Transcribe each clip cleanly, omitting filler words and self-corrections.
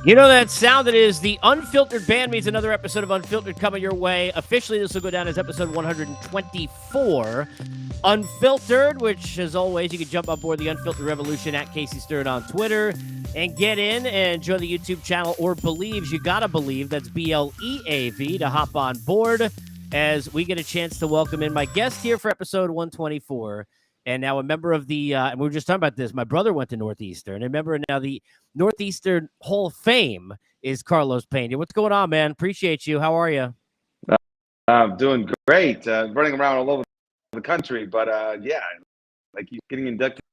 You know that sound? It is the Unfiltered Band means another episode of Unfiltered coming your way. Officially, this will go down as episode 124. Unfiltered, which, as always, you can jump on board the Unfiltered Revolution at Casey Stern on Twitter and get in and join the YouTube channel or Believes. You gotta believe. That's BLEAV to hop on board as we get a chance to welcome in my guest here for episode 124. And now a member of the, and we were just talking about this, my brother went to Northeastern. And remember now the Northeastern Hall of Fame is Carlos Pena. What's going on, man? Appreciate you. How are you? I'm doing great. Running around all over the country, but yeah, like you getting inducted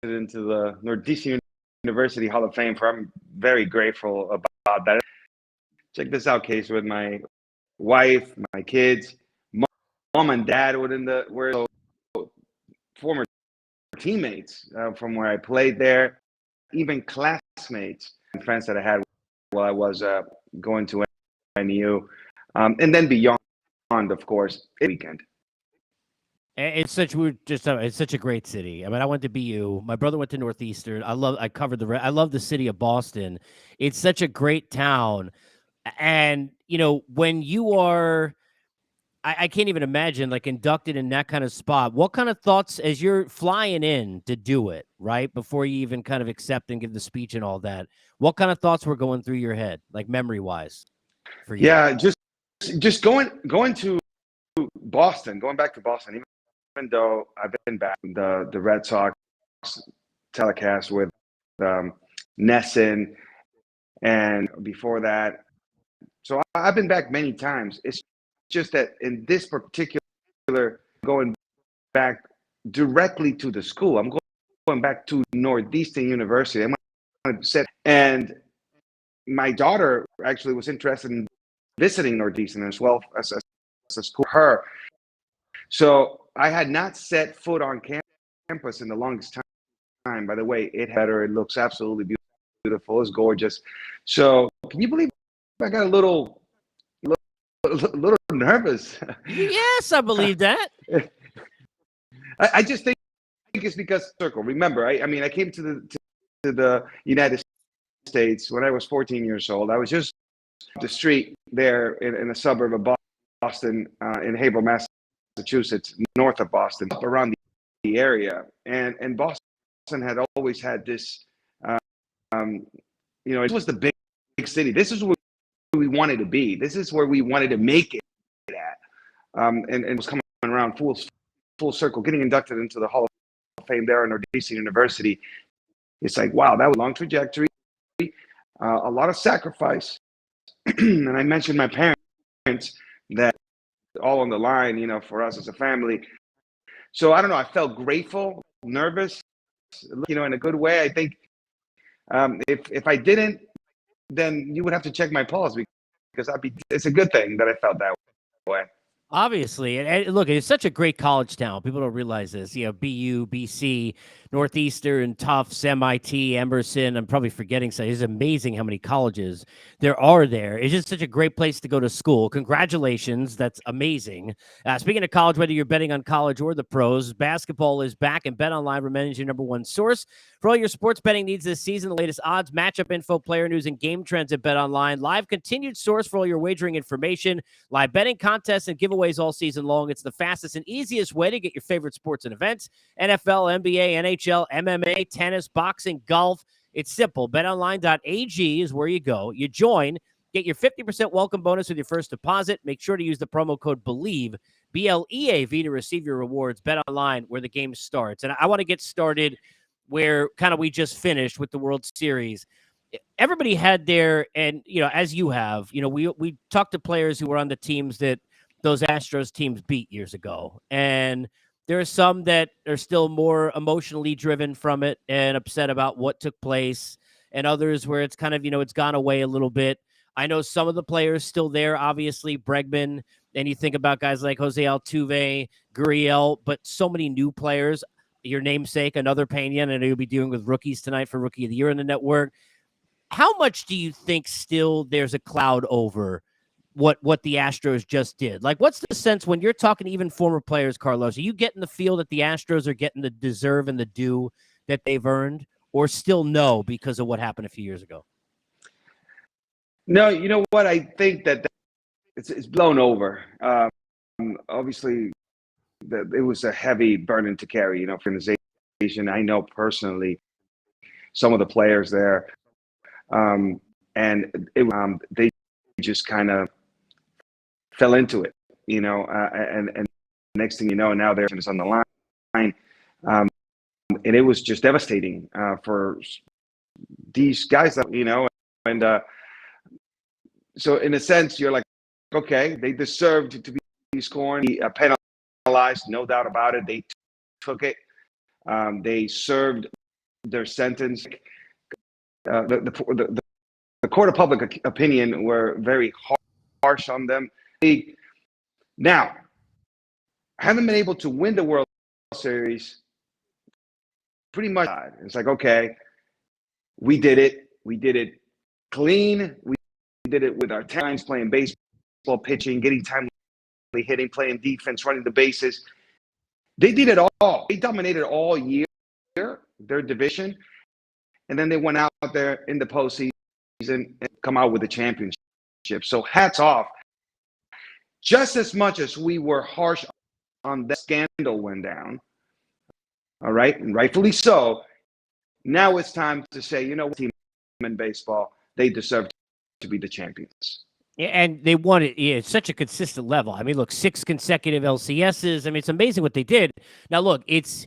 into the Northeastern University Hall of Fame. I'm very grateful about that. Check this out, Case, with my wife, my kids, mom and dad were former teammates from where I played there, even classmates and friends that I had while I was going to NU, and then beyond, of course, weekend. It's such a great city. I mean, I went to BU. My brother went to Northeastern. I love the city of Boston. It's such a great town. And, you know, when you are, I can't even imagine like inducted in that kind of spot. What kind of thoughts as you're flying in to do it, right? Before you even kind of accept and give the speech and all that, what kind of thoughts were going through your head, like memory wise for you? Yeah, just going to Boston, going back to Boston, even though I've been back the Red Sox telecast with Nesson and before that. So I've been back many times. It's just that in this particular, going back directly to the school, I'm going back to Northeastern University. And my daughter actually was interested in visiting Northeastern as well as a school for her. So I had not set foot on campus in the longest time. By the way, it looks absolutely beautiful. It's gorgeous. So can you believe I got a little nervous? Yes, I believe that. I just think it's because circle. Remember, I mean, I came to the United States when I was 14 years old. I was just up the street there in a suburb of Boston, in Haverhill, Massachusetts, north of Boston, up around the area. And Boston had always had this, it was the big city. This is where we wanted to be. This is where we wanted to make it at. And it was coming around full circle, getting inducted into the Hall of Fame there at Northeastern University. It's like, wow, that was a long trajectory, a lot of sacrifice. And I mentioned my parents that all on the line, for us as a family. So I don't know, I felt grateful, nervous, in a good way. I think if I didn't, then you would have to check my pulse because it's a good thing that I felt that way. Obviously, and look, it's such a great college town. People don't realize this. BU, BC, Northeastern, Tufts, MIT, Emerson. I'm probably forgetting some. It's amazing how many colleges there are there. It's just such a great place to go to school. Congratulations. That's amazing. Speaking of college, whether you're betting on college or the pros, basketball is back, and BetOnline remains your number one source for all your sports betting needs this season. The latest odds, matchup info, player news, and game trends at BetOnline. Live continued source for all your wagering information, live betting contests, and giveaways all season long. It's the fastest and easiest way to get your favorite sports and events: NFL, NBA, NHL, MMA, tennis, boxing, golf. It's simple. BetOnline.ag is where you go. You join, get your 50% welcome bonus with your first deposit. Make sure to use the promo code BELIEVE, BLEAV, to receive your rewards. BetOnline, where the game starts. And I want to get started where kind of we just finished with the World Series. Everybody had their, and as you have, we talked to players who were on the teams that those Astros teams beat years ago. And there are some that are still more emotionally driven from it and upset about what took place, and others where it's kind of, it's gone away a little bit. I know some of the players still there, obviously, Bregman, and you think about guys like Jose Altuve, Gurriel, but so many new players. Your namesake, another Pena, and I know you'll be dealing with rookies tonight for Rookie of the Year in the network. How much do you think still there's a cloud over what the Astros just did? Like, what's the sense when you're talking to even former players, Carlos? Are you getting the feel that the Astros are getting the deserve and the due that they've earned, or still no because of what happened a few years ago? No, you know what? I think that it's blown over. Obviously, it was a heavy burden to carry, for the organization. I know personally some of the players there, and they just kind of fell into it, and next thing you know, now they're on the line, and it was just devastating for these guys that and so in a sense, you're like, okay, they deserved to be scored, penalized, no doubt about it. They took it. They served their sentence. The court of public opinion were very harsh on them. Now, haven't been able to win the World Series. Pretty much, it's like, okay, we did it. We did it clean. We did it with our talents, playing baseball, pitching, getting timely hitting, playing defense, running the bases. They did it all. They dominated all year, their division, and then they went out there in the postseason and come out with a championship. So hats off. Just as much as we were harsh on that scandal went down, all right, and rightfully so, now it's time to say, team in baseball, they deserve to be the champions. Yeah, and they won it at such a consistent level. I mean, look, 6 consecutive LCSs. I mean, it's amazing what they did. Now, look, it's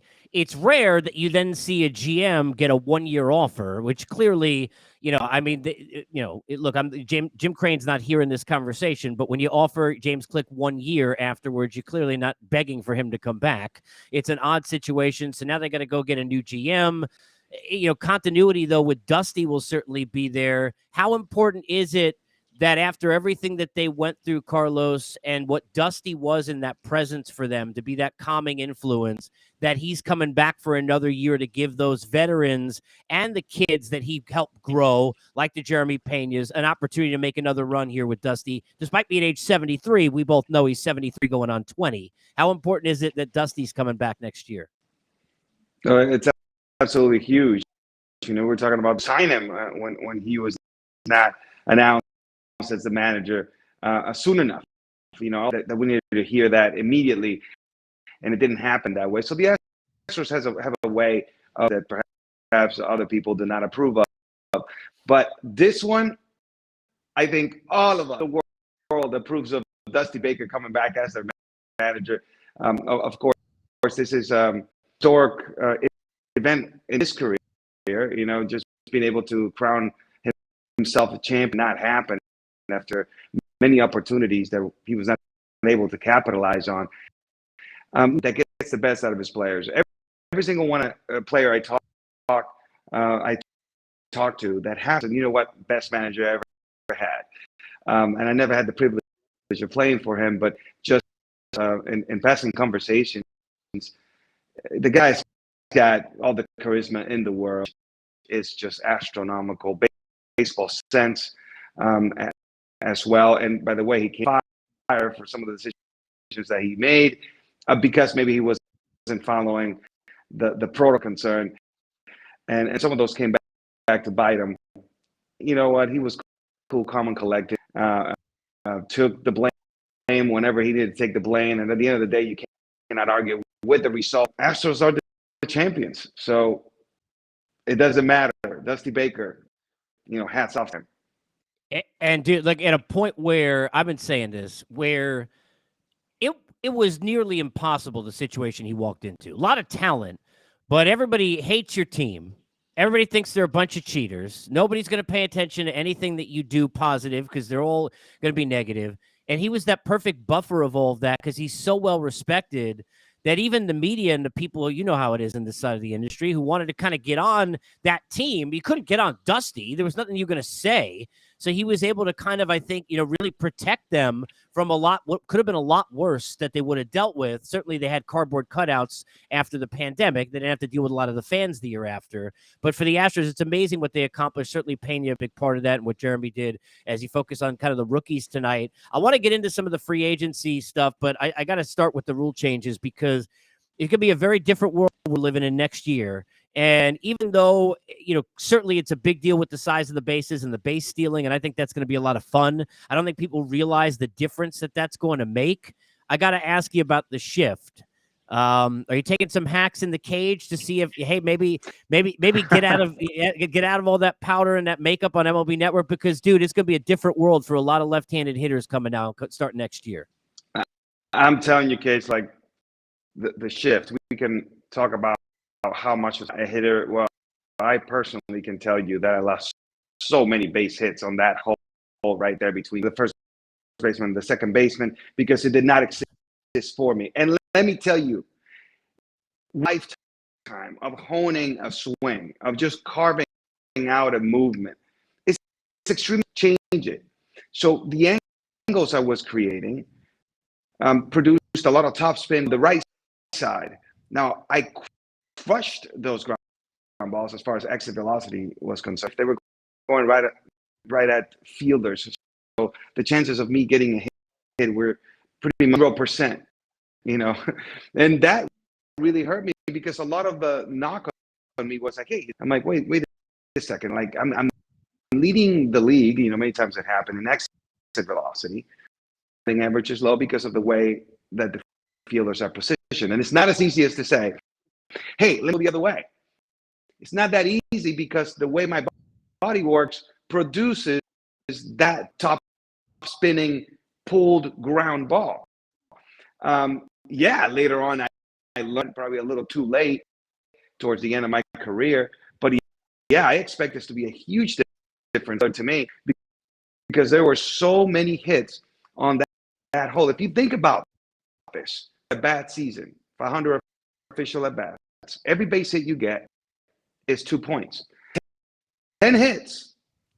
rare that you then see a GM get a 1-year offer, which clearly, I mean, look, Jim Crane's not here in this conversation, but when you offer James Click 1 year afterwards, you're clearly not begging for him to come back. It's an odd situation. So now they got to go get a new GM. Continuity, though, with Dusty will certainly be there. How important is it that after everything that they went through, Carlos, and what Dusty was in that presence for them to be that calming influence, that he's coming back for another year to give those veterans and the kids that he helped grow, like the Jeremy Penas, an opportunity to make another run here with Dusty. Despite being age 73, we both know he's 73 going on 20. How important is it that Dusty's coming back next year? It's absolutely huge. We're talking about sign him when he was not announced as the manager soon enough, that we needed to hear that immediately, and it didn't happen that way. So the Astros have a way of that perhaps other people did not approve of. But this one, I think all of us, the world approves of Dusty Baker coming back as their manager. Of course, this is a historic event in his career, just being able to crown himself a champion, not happen after many opportunities that he was not able to capitalize on. That gets the best out of his players. Every single player I talk to that has, and best manager I ever had. And I never had the privilege of playing for him, but just in passing conversations, the guy's got all the charisma in the world. It's just astronomical. Baseball sense as well. And by the way, he came fire for some of the decisions that he made because maybe he wasn't following the protocol concern. And some of those came back to bite him. You know what? He was cool, calm, and collected. Took the blame whenever he needed to take the blame. And at the end of the day, you cannot argue with the result. Astros are the champions. So it doesn't matter. Dusty Baker, hats off to him. And dude, like at a point where I've been saying this, where it was nearly impossible, the situation he walked into. A lot of talent, but everybody hates your team. Everybody thinks they're a bunch of cheaters. Nobody's going to pay attention to anything that you do positive because they're all going to be negative. And he was that perfect buffer of all of that because he's so well respected that even the media and the people, how it is in this side of the industry, who wanted to kind of get on that team, you couldn't get on Dusty. There was nothing you were going to say. So he was able to kind of, I think, really protect them from what could have been a lot worse that they would have dealt with. Certainly they had cardboard cutouts after the pandemic. They didn't have to deal with a lot of the fans the year after. But for the Astros, it's amazing what they accomplished. Certainly Pena, a big part of that, and what Jeremy did as he focused on kind of the rookies tonight. I want to get into some of the free agency stuff, but I got to start with the rule changes because it could be a very different world we're living in next year And even though, certainly it's a big deal with the size of the bases and the base stealing, and I think that's going to be a lot of fun. I don't think people realize the difference that that's going to make. I got to ask you about the shift. Are you taking some hacks in the cage to see if, hey, maybe get out of all that powder and that makeup on MLB Network? Because, dude, it's going to be a different world for a lot of left-handed hitters coming down starting next year. I'm telling you, Case, like the shift. We can talk about how much a hitter. Well, I personally can tell you that I lost so many base hits on that hole right there between the first baseman and the second baseman because it did not exist for me. And let me tell you, lifetime of honing a swing, of just carving out a movement, it's extremely change it. So the angles I was creating produced a lot of topspin on the right side. Now I crushed those ground balls as far as exit velocity was concerned. They were going right at fielders, so the chances of me getting a hit were pretty much 0%. And that really hurt me because a lot of the knock on me was like, hey, I'm like, wait a second, like I'm leading the league. Many times it happened in exit velocity. The average is low because of the way that the fielders are positioned, and it's not as easy as to say, hey, let's go the other way. It's not that easy because the way my body works produces that top spinning pulled ground ball. Later on I learned probably a little too late towards the end of my career, but I expect this to be a huge difference to me because there were so many hits on that hole. If you think about this, a bad season, 500 official at bats, every base hit you get is 2 points. 10 hits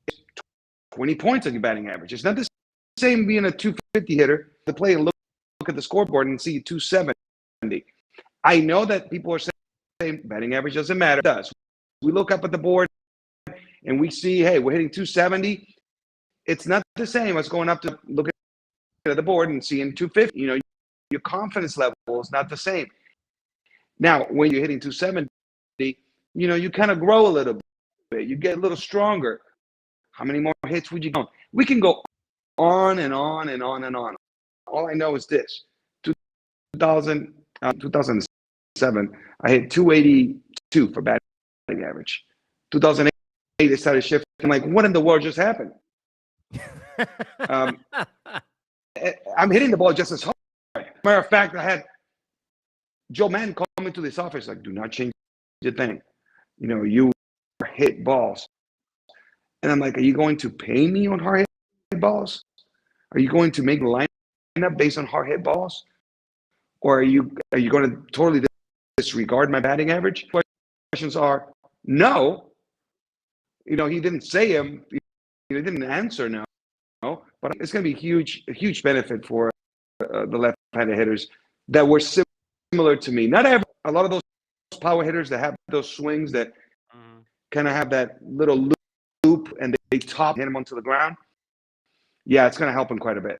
is 20 points on your batting average. It's not the same being a 250 hitter to play and look at the scoreboard and see 270. I know that people are saying batting average doesn't matter. It does. We look up at the board and we see, hey, we're hitting 270. It's not the same as going up to look at the board and seeing 250. Your confidence level is not the same. Now, when you're hitting 270, you kind of grow a little bit. You get a little stronger. How many more hits would you go? We can go on and on and on and on. All I know is this. 2007, I hit 282 for batting average. 2008, it started shifting. I'm like, what in the world just happened? I'm hitting the ball just as hard. Matter of fact, I had Joe Madden call me to this office, like, do not change the thing. You hit balls. And I'm like, are you going to pay me on hard hit balls? Are you going to make the lineup based on hard hit balls? Or are you going to totally disregard my batting average? Questions are no. He didn't say them. He didn't answer no. But it's going to be a huge benefit for the left-handed hitters that were similar to me. Not every. A lot of those power hitters that have those swings that kind of have that little loop and they hit them onto the ground. Yeah, it's going to help them quite a bit.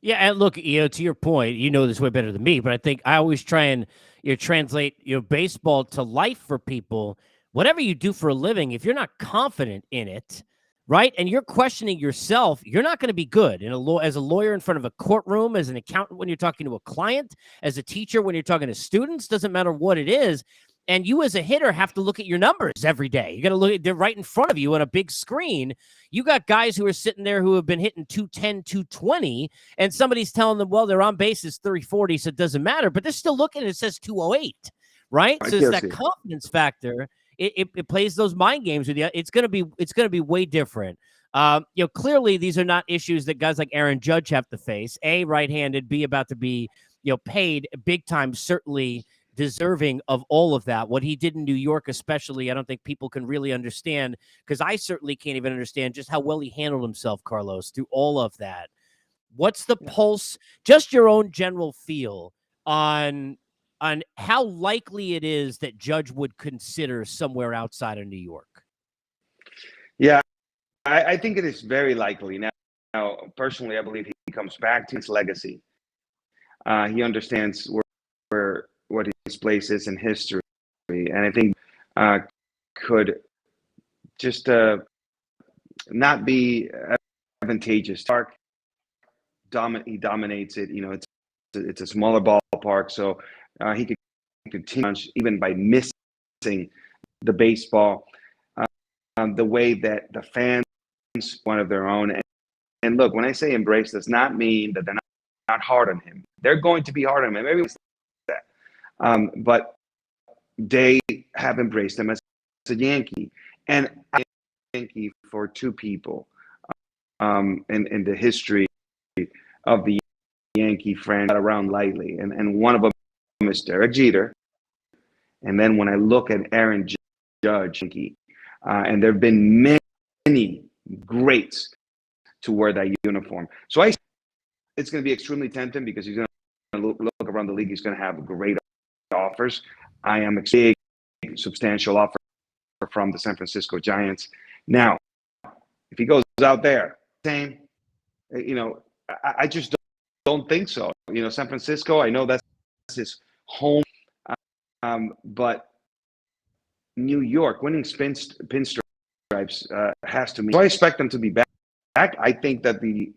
Yeah, and look, to your point, you know this way better than me, but I think I always try and translate baseball to life for people. Whatever you do for a living, if you're not confident in it, right, and you're questioning yourself, you're not going to be good. As a lawyer in front of a courtroom, as an accountant when you're talking to a client, as a teacher when you're talking to students, doesn't matter what it is. And you as a hitter have to look at your numbers every day. You got to look at they're right in front of you on a big screen. You got guys who are sitting there who have been hitting 210, 220, and somebody's telling them, well, they're on base is 340, so it doesn't matter. But they're still looking and it says 208, right? So it's that confidence factor. It plays those mind games with you. It's gonna be way different. Clearly these are not issues that guys like Aaron Judge have to face. A, right-handed, B, about to be paid big time, certainly deserving of all of that. What he did in New York, especially, I don't think people can really understand, because I certainly can't even understand just how well he handled himself, Carlos, through all of that. What's the pulse, just your own general feel on how likely it is that Judge would consider somewhere outside of New York? Yeah, I think it is very likely. Now, personally, I believe he comes back to his legacy. He understands what his place is in history. And I think could just not be advantageous. He dominates it. It's a smaller ballpark, so he could continue even by missing the baseball. The way that the fans one of their own. And look, when I say embrace, does not mean that they're not hard on him. They're going to be hard on him. Everyone's that. But they have embraced him as a Yankee. And I Yankee for two people in the history of the Yankee franchise around lightly. And one of them is Derek Jeter. And then when I look at Aaron Judge, and there have been many greats to wear that uniform. So it's going to be extremely tempting because he's going to look around the league. He's going to have great offers. I am a big, substantial offer from the San Francisco Giants. Now, if he goes out there, same, I just don't think so. San Francisco, I know that's his home, but New York winning pinstripes has to mean. So I expect them to be back. I think that the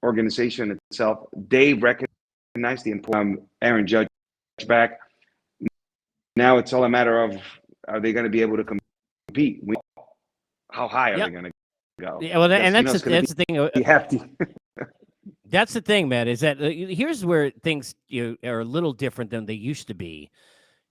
organization itself, they recognize the importance of Aaron Judge back. Now it's all a matter of, are they going to be able to compete? How high are they going to go? Yeah, well, and that's the thing. Hefty. That's the thing, man, is that here's where things are a little different than they used to be.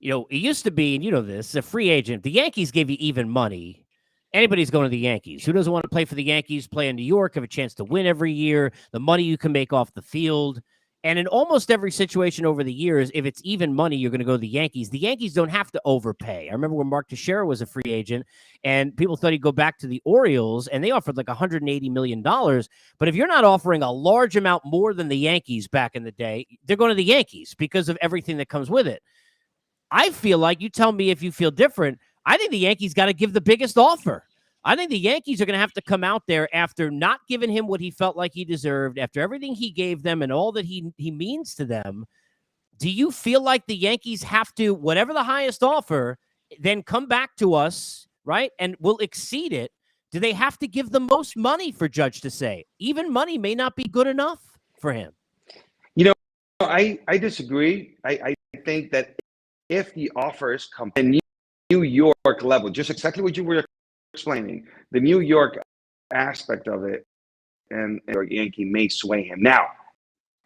It used to be, and this, a free agent. The Yankees gave you even money. Anybody's going to the Yankees. Who doesn't want to play for the Yankees, play in New York, have a chance to win every year, the money you can make off the field. And in almost every situation over the years, if it's even money, you're going to go to the Yankees. The Yankees don't have to overpay. I remember when Mark Teixeira was a free agent, and people thought he'd go back to the Orioles, and they offered like $180 million. But if you're not offering a large amount more than the Yankees back in the day, they're going to the Yankees because of everything that comes with it. I feel like, you tell me if you feel different, I think the Yankees got to give the biggest offer. I think the Yankees are going to have to come out there after not giving him what he felt like he deserved, after everything he gave them and all that he means to them. Do you feel like the Yankees have to, whatever the highest offer, then come back to us, right, and we'll exceed it? Do they have to give the most money for Judge to say? Even money may not be good enough for him. I disagree. I think that if the offers come at New York level, just exactly what you were explaining, the New York aspect of it, and Yankee may sway him. Now,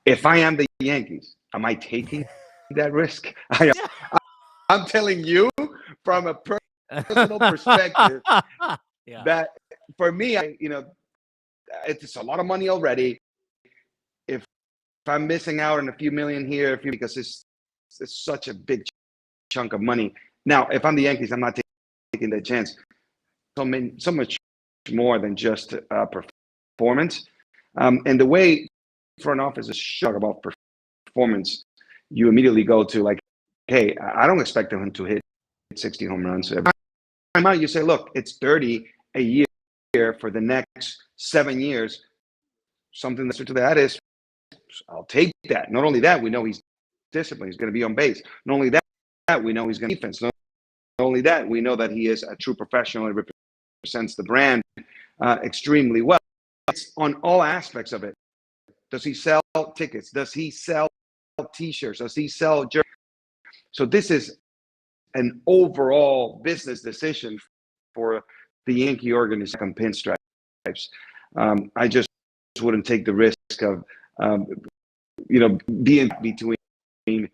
if I am the Yankees, am I taking that risk? I'm telling you from a personal perspective that for me, it's a lot of money already. If I'm missing out on a few million here, because it's such a big chunk of money. Now, if I'm the Yankees, I'm not taking that chance. So much more than just performance. And the way front office is talk about performance, you immediately go to like, hey, I don't expect him to hit 60 home runs. Time out, you say, look, it's 30 a year for the next 7 years. Something that's to that is, I'll take that. Not only that, we know he's disciplined. He's going to be on base. Not only that, we know he's going to defense. Not only that, we know that he is a true professional and represents the brand extremely well. It's on all aspects of it. Does he sell tickets? Does he sell T-shirts? Does he sell jerseys? So this is an overall business decision for the Yankee organization. Pinstripes. I just wouldn't take the risk of being between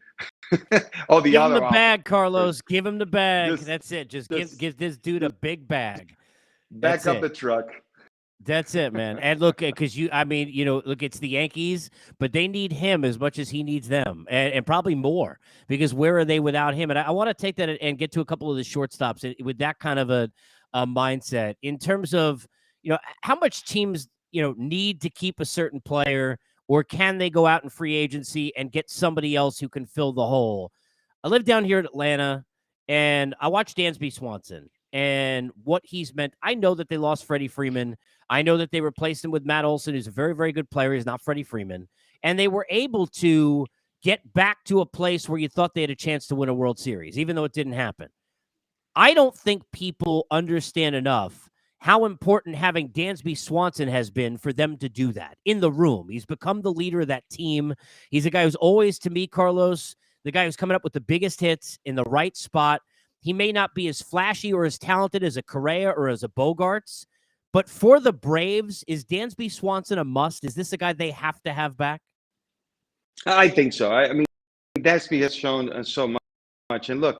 all the give other. Give him the bag, Carlos. Give him the bag. That's it. Just give this dude a big bag. Back up the truck. That's it, man. And look, because look, it's the Yankees, but they need him as much as he needs them, and probably more, because where are they without him? And I want to take that and get to a couple of the shortstops with that kind of a mindset in terms of, how much teams, need to keep a certain player, or can they go out in free agency and get somebody else who can fill the hole? I live down here in Atlanta, and I watch Dansby Swanson and what he's meant. I know that they lost Freddie Freeman. I know that they replaced him with Matt Olson, who's a very, very good player. He's not Freddie Freeman. And they were able to get back to a place where you thought they had a chance to win a World Series, even though it didn't happen. I don't think people understand enough how important having Dansby Swanson has been for them to do that in the room. He's become the leader of that team. He's a guy who's always, to me, Carlos, the guy who's coming up with the biggest hits in the right spot. He may not be as flashy or as talented as a Correa or as a Bogarts, but for the Braves, is Dansby Swanson a must? Is this a guy they have to have back? I think so. I mean, Dasby has shown so much. And look,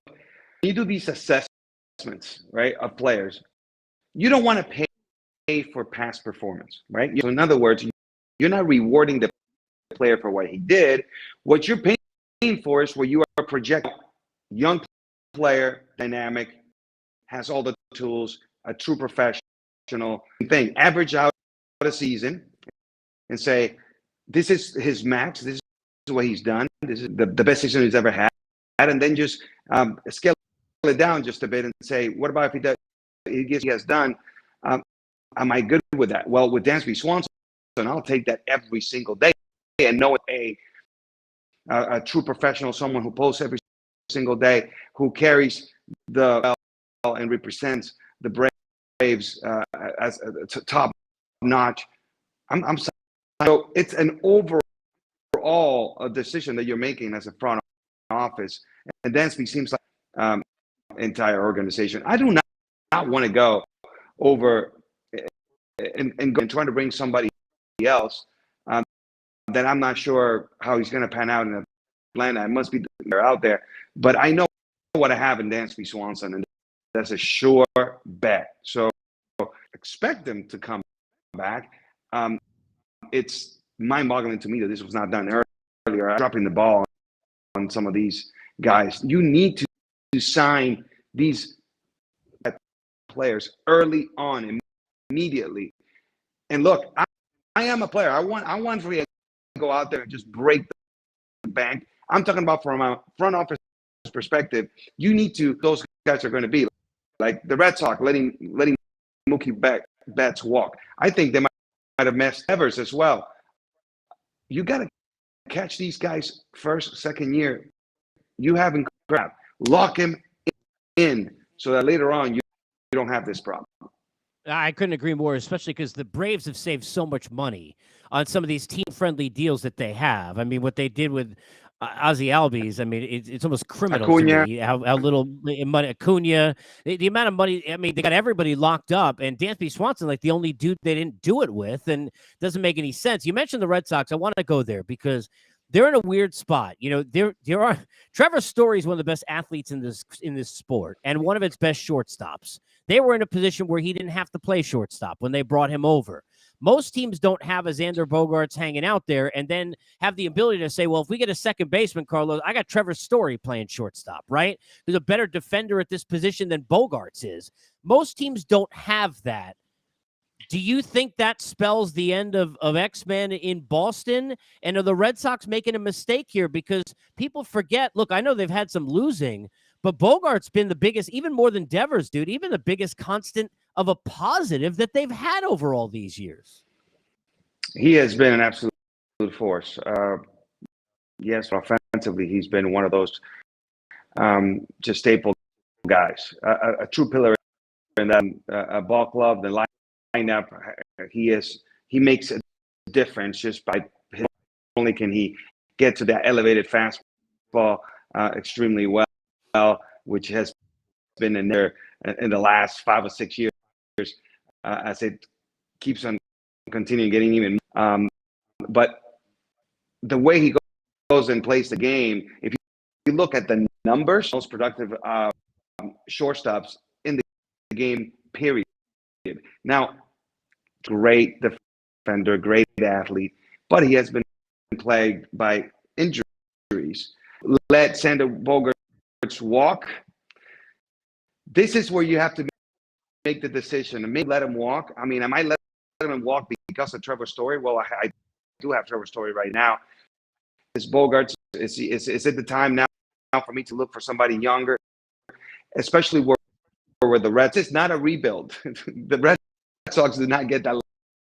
you do these assessments, right, of players. You don't want to pay for past performance, right? So in other words, you're not rewarding the player for what he did. What you're paying for is what you are projecting. Young player, dynamic, has all the tools, a true professional thing. Average out a season and say, this is his max. This is what he's done. This is the best season he's ever had. And then just scale it down just a bit and say, what about if he does? He has done. Am I good with that? Well, with Dansby Swanson, I'll take that every single day and know a true professional, someone who posts every single day, who carries the well and represents the Braves as a top notch. I'm so it's an overall decision that you're making as a front office, and Dansby seems like entire organization. I do not want to go over and trying to bring somebody else that I'm not sure how he's going to pan out in Atlanta. It must be they're out there, but I know what I have in Dansby Swanson, and that's a sure bet. So expect them to come back. It's mind-boggling to me that this was not done earlier. I'm dropping the ball on some of these guys. You need to sign these players early on, immediately. And look, I am a player. I want for you to go out there and just break the bank. I'm talking about from a front office perspective. You need to. Those guys are going to be like the Red Sox letting Mookie Betts walk. I think they might have messed Evers as well. You got to catch these guys first, second year. You haven't crap. Lock him in so that later on you don't have this problem. I couldn't agree more, especially because the Braves have saved so much money on some of these team-friendly deals that they have. I mean, what they did with Ozzy Albies, I mean, it's almost criminal Acuna. to me how little money, Acuna, the amount of money, I mean, they got everybody locked up, and Dansby Swanson, like the only dude they didn't do it with, and doesn't make any sense. You mentioned the Red Sox. I want to go there because they're in a weird spot. You know, there are Trevor Story is one of the best athletes in this sport, and one of its best shortstops. They were in a position where he didn't have to play shortstop when they brought him over. Most teams don't have a Xander Bogaerts hanging out there and then have the ability to say, well, if we get a second baseman, Carlos, I got Trevor Story playing shortstop, right? Who's a better defender at this position than Bogaerts is. Most teams don't have that. Do you think that spells the end of X-Men in Boston? And are the Red Sox making a mistake here? Because people forget, look, I know they've had some losing, but Bogart's been the biggest, even more than Devers, dude, even the biggest constant of a positive that they've had over all these years. He has been an absolute force. Yes, offensively, he's been one of those just staple guys, a true pillar in that ball club, the lineup. He makes a difference just by not only can he get to that elevated fastball extremely well, which has been in there in the last 5 or 6 years as it keeps on continuing getting even. But the way he goes and plays the game, if you look at the numbers, most productive shortstops in the game, period. Now, great defender, great athlete, but he has been plagued by injuries. Let Xander Bogaerts walk. This is where you have to make the decision and maybe let him walk. I mean, I might let him walk because of Trevor Story. Well, I do have Trevor Story right now. Is Bogaerts? Is it the time now for me to look for somebody younger, especially where the Reds? It's not a rebuild. The Red Sox did not get that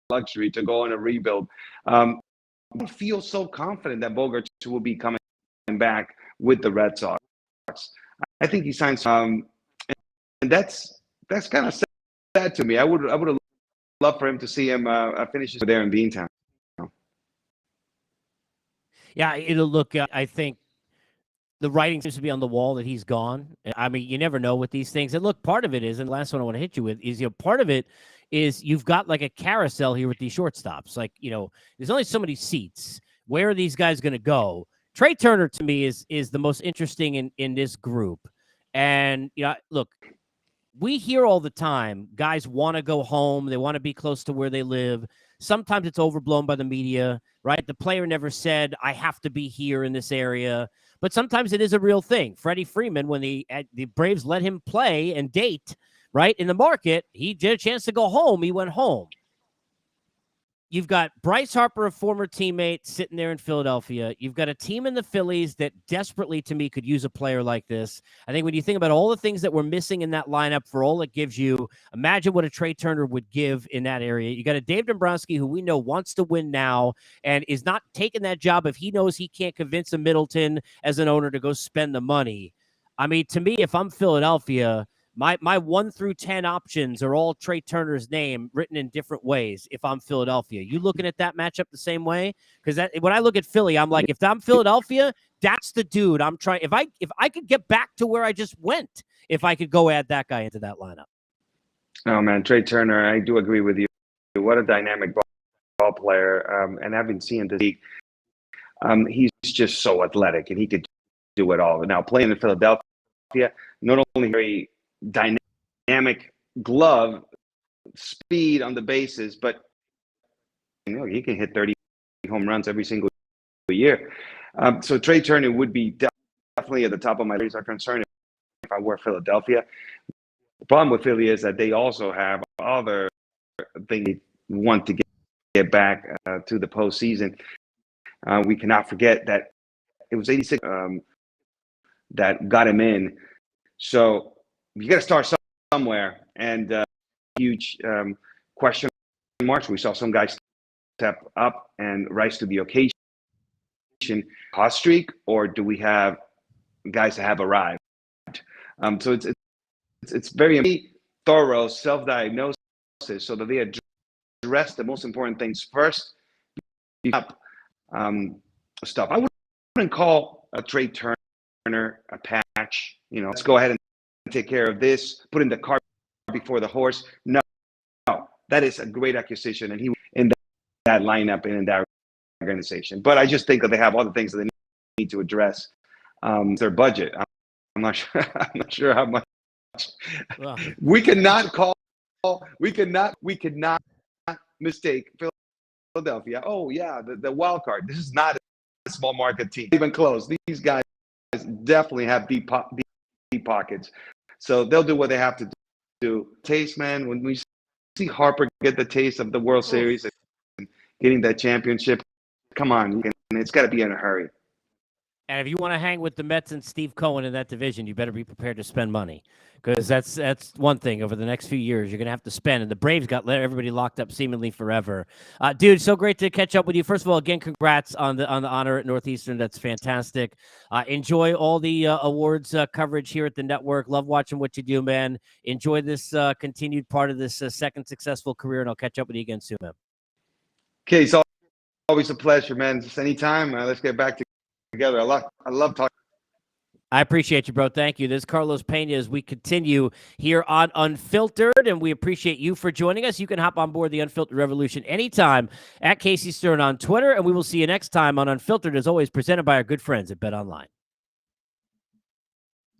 luxury to go on a rebuild. I don't feel so confident that Bogaerts will be coming back with the Red Sox. I think he signs that's kind of sad to me. I would have loved for him to see him finish there in Beantown. Yeah, it'll look. I think the writing seems to be on the wall that he's gone. I mean, you never know with these things. And look, part of it is, and the last one I want to hit you with is, part of it is you've got like a carousel here with these shortstops. Like, there's only so many seats. Where are these guys going to go? Trey Turner to me is the most interesting in this group. And look, we hear all the time guys want to go home. They want to be close to where they live. Sometimes it's overblown by the media, right? The player never said, I have to be here in this area. But sometimes it is a real thing. Freddie Freeman, when the Braves let him play and date, right, in the market, he did a chance to go home. He went home. You've got Bryce Harper, a former teammate, sitting there in Philadelphia. You've got a team in the Phillies that desperately, to me, could use a player like this. I think when you think about all the things that were missing in that lineup for all it gives you, imagine what a Trey Turner would give in that area. You got a Dave Dombrowski who we know wants to win now and is not taking that job if he knows he can't convince a Middleton as an owner to go spend the money. I mean, to me, if I'm Philadelphia, my 1 through 10 options are all Trey Turner's name written in different ways. If I'm Philadelphia, you looking at that matchup the same way? Because when I look at Philly, I'm like, if I'm Philadelphia, that's the dude I'm trying. If I could get back to where I just went, if I could go add that guy into that lineup. Oh man, Trey Turner, I do agree with you. What a dynamic ball player, and having seen the league, he's just so athletic, and he could do it all. Now playing in Philadelphia, not only very dynamic glove, speed on the bases, but he can hit 30 home runs every single year. So Trey Turner would be definitely at the top of my list. Are concerned if I were Philadelphia. The problem with Philly is that they also have other things they want to get back to the postseason. We cannot forget that it was 86 that got him in. So you got to start somewhere, and huge question marks. We saw some guys step up and rise to the occasion. Hot streak, or do we have guys that have arrived? So it's very thorough self-diagnosis, so that they address the most important things first. Stuff I wouldn't call a Trey Turner a patch. Let's go ahead and take care of this, put in the cart before the horse. No, that is a great acquisition, and he in that lineup and in that organization. But I just think that they have other things that they need to address. Their budget. I'm not sure. I'm not sure how much. Well, we cannot mistake Philadelphia. Oh yeah, the wild card. This is not a small market team, even close. These guys definitely have deep pockets, so they'll do what they have to do. Taste, man. When we see Harper get the taste of the World Series and getting that championship, come on, it's got to be in a hurry. And if you want to hang with the Mets and Steve Cohen in that division, you better be prepared to spend money, because that's one thing. Over the next few years, you're going to have to spend. And the Braves got everybody locked up seemingly forever. Dude, so great to catch up with you. First of all, again, congrats on the honor at Northeastern. That's fantastic. Enjoy all the awards coverage here at the network. Love watching what you do, man. Enjoy this continued part of this second successful career, and I'll catch up with you again soon, man. Okay, it's always a pleasure, man. Just anytime. Let's get back together. I love talking. I appreciate you, bro. Thank you. This is Carlos Pena as we continue here on Unfiltered, and we appreciate you for joining us. You can hop on board the Unfiltered Revolution anytime at Casey Stern on Twitter, and we will see you next time on Unfiltered, as always, presented by our good friends at BetOnline.